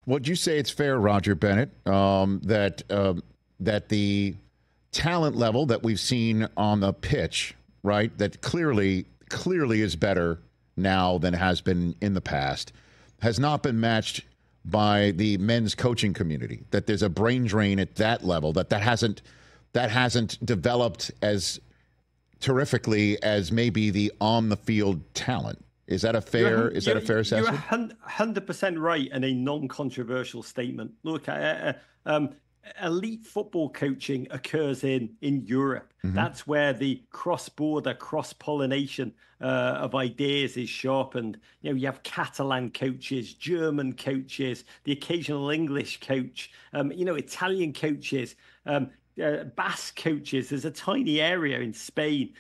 would you say it's fair, Roger Bennett, that the talent level that we've seen on the pitch, right, that clearly is better now than it has been in the past, has not been matched by the men's coaching community? That there's a brain drain at that level, that hasn't developed as terrifically as maybe the on the field talent. Is that a fair assessment? You're 100% right, and a non-controversial statement. Look, elite football coaching occurs in Europe. Mm-hmm. That's where the cross-border, cross-pollination of ideas is sharpened. You have Catalan coaches, German coaches, the occasional English coach, Italian coaches, Basque coaches. There's a tiny area in Spain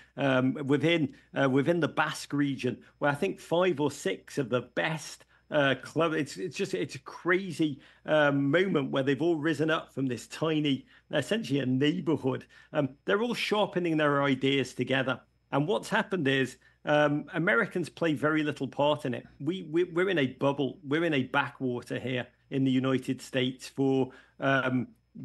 within the Basque region where I think 5 or 6 of the best club. It's a crazy moment where they've all risen up from this tiny, essentially a neighborhood. They're all sharpening their ideas together. And what's happened is Americans play very little part in it. We're in a bubble. We're in a backwater here in the United States for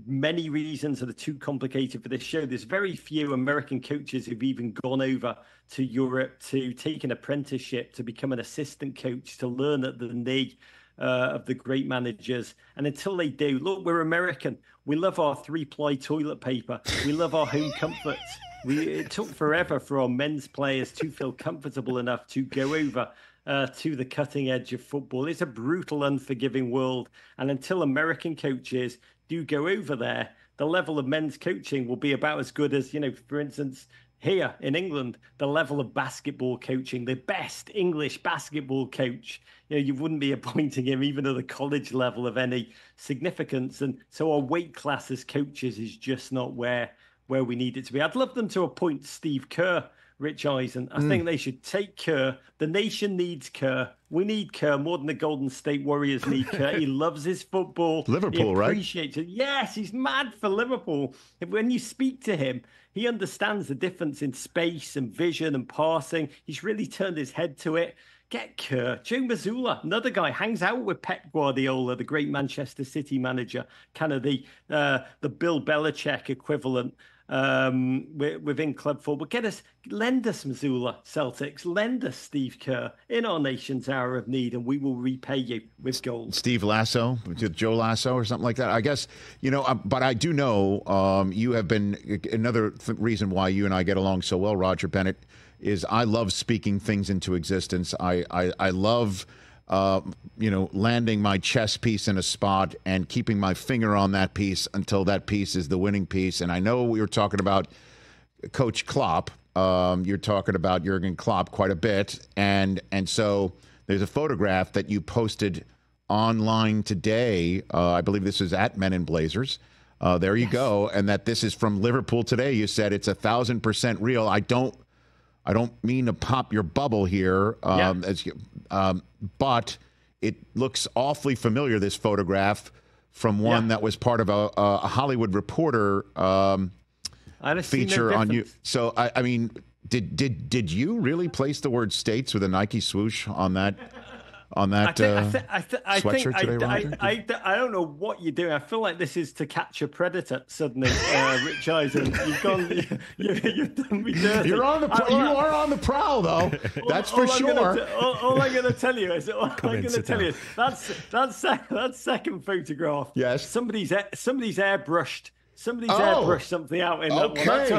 many reasons that are too complicated for this show. There's very few American coaches who've even gone over to Europe to take an apprenticeship, to become an assistant coach, to learn at the knee of the great managers. And until they do, look, we're American. We love our 3-ply toilet paper. We love our home comforts. It took forever for our men's players to feel comfortable enough to go over to the cutting edge of football. It's a brutal, unforgiving world. And until American coaches do go over there, the level of men's coaching will be about as good as, for instance, here in England, the level of basketball coaching, the best English basketball coach, you wouldn't be appointing him even at the college level of any significance. And so our weight class as coaches is just not where we need it to be. I'd love them to appoint Steve Kerr, Rich Eisen. I think they should take Kerr. The nation needs Kerr. We need Kerr more than the Golden State Warriors need Kerr. He loves his football. Liverpool, right? He appreciates it. Yes, he's mad for Liverpool. When you speak to him, he understands the difference in space and vision and passing. He's really turned his head to it. Get Kerr. Joe Mazzulla, another guy, hangs out with Pep Guardiola, the great Manchester City manager, kind of the Bill Belichick equivalent within club football. Lend us Mazzulla, Celtics. Lend us Steve Kerr in our nation's hour of need, and we will repay you with gold. Steve Lasso, Joe Lasso, or something like that. I guess, but I do know you have been another reason why you and I get along so well, Roger Bennett, is I love speaking things into existence. I love landing my chess piece in a spot and keeping my finger on that piece until that piece is the winning piece. And I know we were talking about Coach Klopp. You're talking about Jurgen Klopp quite a bit. And so there's a photograph that you posted online today. I believe this is at Men in Blazers. There you go. And that this is from Liverpool Today. You said it's 1,000% real. I don't mean to pop your bubble here, but it looks awfully familiar, this photograph, from one that was part of a Hollywood Reporter feature on you. So, I mean, did you really place the word States with a Nike swoosh on that? Sweatshirt today, Roger? I don't know what you're doing. I feel like this is To Catch a Predator suddenly, Rich Eisen. You've done me dirty. You are on the prowl, though. That's for sure. All I'm going to tell you is that second photograph. Yes. Somebody's airbrushed. Airbrushed something out in that one. That's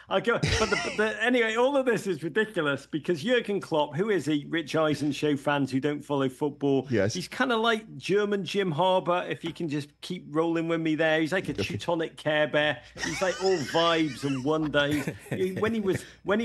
I'll go. But anyway, all of this is ridiculous because Jurgen Klopp, who is a Rich Eisen Show fans who don't follow football, yes, he's kind of like German Jim Harbour, if you can just keep rolling with me there. He's like a Teutonic Care Bear. He's like all vibes and wonder. When he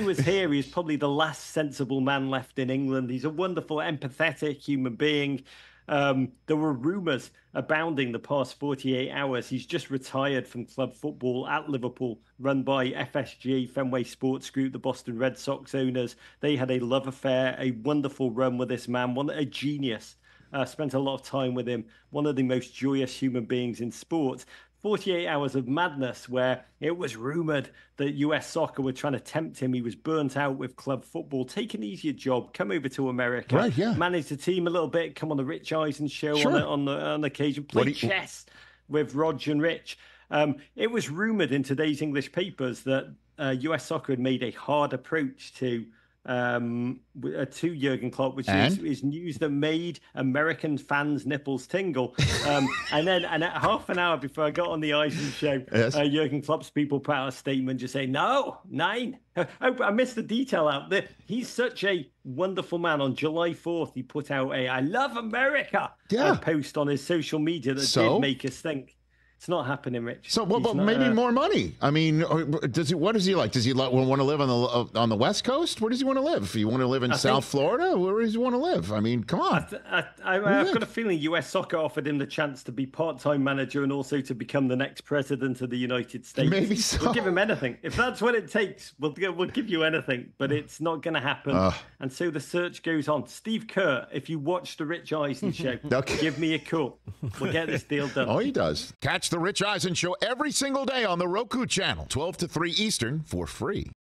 was here, he was probably the last sensible man left in England. He's a wonderful, empathetic human being. There were rumours abounding the past 48 hours. He's just retired from club football at Liverpool, run by FSG, Fenway Sports Group, the Boston Red Sox owners. They had a love affair, a wonderful run with this man, a genius. Spent a lot of time with him, one of the most joyous human beings in sports. 48 hours of madness where it was rumored that US Soccer were trying to tempt him. He was burnt out with club football. Take an easier job. Come over to America. Right, yeah. Manage the team a little bit. Come on the Rich Eisen Show Sure. on occasion. Play chess with Rog and Rich. It was rumored in today's English papers that US Soccer had made a hard approach to Jurgen Klopp, which is news that made American fans' nipples tingle. And at half an hour before I got on the Eisen Show, yes. Jurgen Klopp's people put out a statement just saying, no, nine. I missed the detail out there. He's such a wonderful man. On July 4th, he put out a I love America post on his social media that did make us think. It's not happening, Rich. So, well, maybe more money. I mean, what does he like? Does he want to live on the West Coast? Where does he want to live? If you want to live in South Florida, where does he want to live? I mean, come on. I've got a feeling US Soccer offered him the chance to be part-time manager and also to become the next president of the United States. Maybe so. We'll give him anything. If that's what it takes, we'll give you anything. But it's not going to happen. And so the search goes on. Steve Kerr, if you watch the Rich Eisen Show, give me a call. We'll get this deal done. Oh, he does. Catch the Rich Eisen Show every single day on the Roku channel, 12 to 3 Eastern, for free.